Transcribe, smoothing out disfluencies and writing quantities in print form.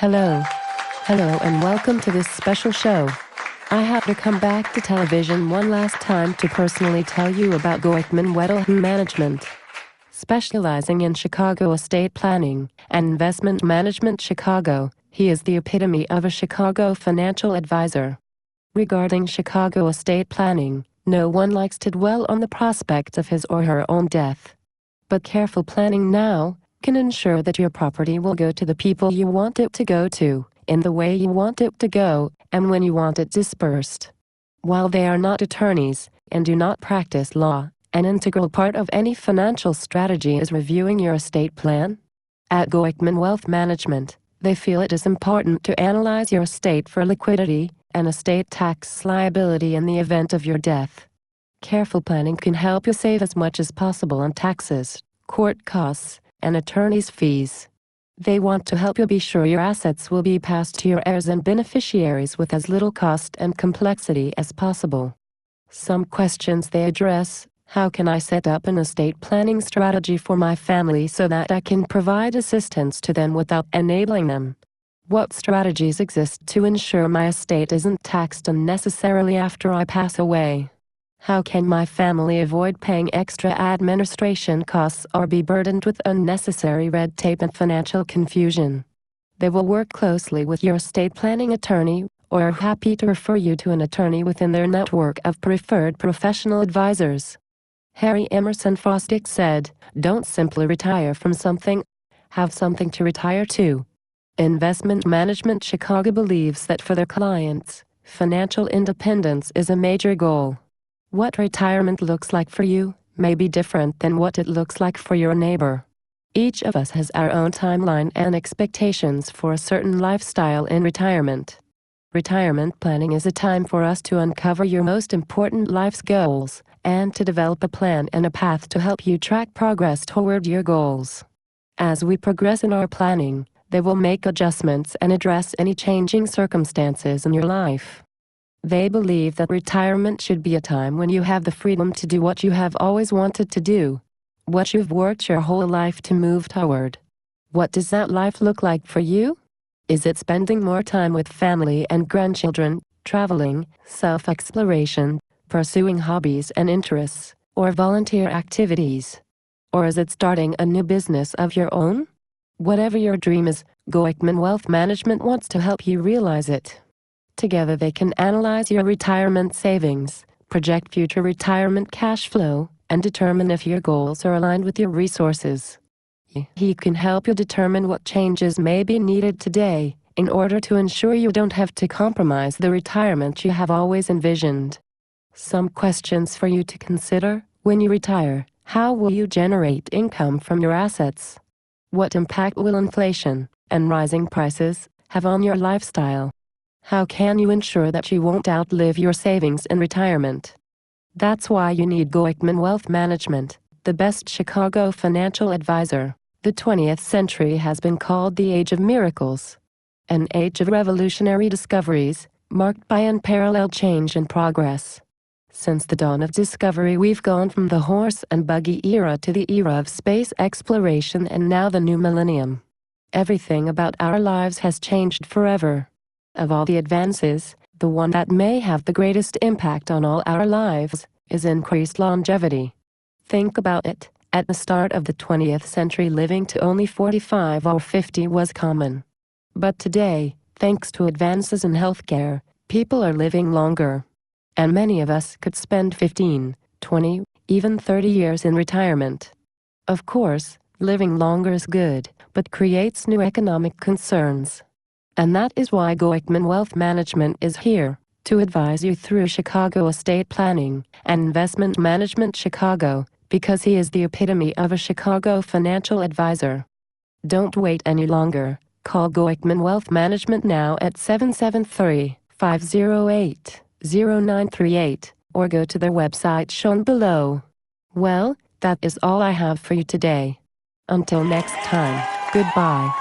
Hello. Hello and welcome to this special show. I have to come back to television one last time to personally tell you about Goyhkman Wealth Management. Specializing in Chicago estate planning and investment management Chicago, he is the epitome of a Chicago financial advisor. Regarding Chicago estate planning, no one likes to dwell on the prospect of his or her own death. But careful planning now can ensure that your property will go to the people you want it to go to, in the way you want it to go, and when you want it dispersed. While they are not attorneys, and do not practice law, an integral part of any financial strategy is reviewing your estate plan. At Goyhkman Wealth Management, they feel it is important to analyze your estate for liquidity and estate tax liability in the event of your death. Careful planning can help you save as much as possible on taxes, court costs, and attorney's fees. They want to help you be sure your assets will be passed to your heirs and beneficiaries with as little cost and complexity as possible. Some questions they address: how can I set up an estate planning strategy for my family so that I can provide assistance to them without enabling them? What strategies exist to ensure my estate isn't taxed unnecessarily after I pass away? How can my family avoid paying extra administration costs or be burdened with unnecessary red tape and financial confusion? They will work closely with your estate planning attorney, or are happy to refer you to an attorney within their network of preferred professional advisors. Harry Emerson Fosdick said, "Don't simply retire from something, have something to retire to." Investment Management Chicago believes that for their clients, financial independence is a major goal. What retirement looks like for you may be different than what it looks like for your neighbor. Each of us has our own timeline and expectations for a certain lifestyle in retirement. Retirement planning is a time for us to uncover your most important life's goals and to develop a plan and a path to help you track progress toward your goals. As we progress in our planning, they will make adjustments and address any changing circumstances in your life. They believe that retirement should be a time when you have the freedom to do what you have always wanted to do, what you've worked your whole life to move toward. What does that life look like for you? Is it spending more time with family and grandchildren, traveling, self-exploration, pursuing hobbies and interests, or volunteer activities? Or is it starting a new business of your own? Whatever your dream is, Goyhkman Wealth Management wants to help you realize it. Together they can analyze your retirement savings, project future retirement cash flow, and determine if your goals are aligned with your resources. He can help you determine what changes may be needed today in order to ensure you don't have to compromise the retirement you have always envisioned. Some questions for you to consider: when you retire, how will you generate income from your assets? What impact will inflation and rising prices have on your lifestyle? How can you ensure that you won't outlive your savings in retirement? That's why you need Goyhkman Wealth Management, the best Chicago financial advisor. The 20th century has been called the Age of Miracles, an age of revolutionary discoveries, marked by unparalleled change and progress. Since the dawn of discovery, we've gone from the horse and buggy era to the era of space exploration and now the new millennium. Everything about our lives has changed forever. Of all the advances, the one that may have the greatest impact on all our lives is increased longevity. Think about it. At the start of the 20th century, living to only 45 or 50 was common. But today, thanks to advances in healthcare, people are living longer. And many of us could spend 15, 20, even 30 years in retirement. Of course, living longer is good, but creates new economic concerns. And that is why Goyhkman Wealth Management is here, to advise you through Chicago estate planning and investment management Chicago, because he is the epitome of a Chicago financial advisor. Don't wait any longer. Call Goyhkman Wealth Management now at 773-508-0938, or go to their website shown below. Well, that is all I have for you today. Until next time, goodbye.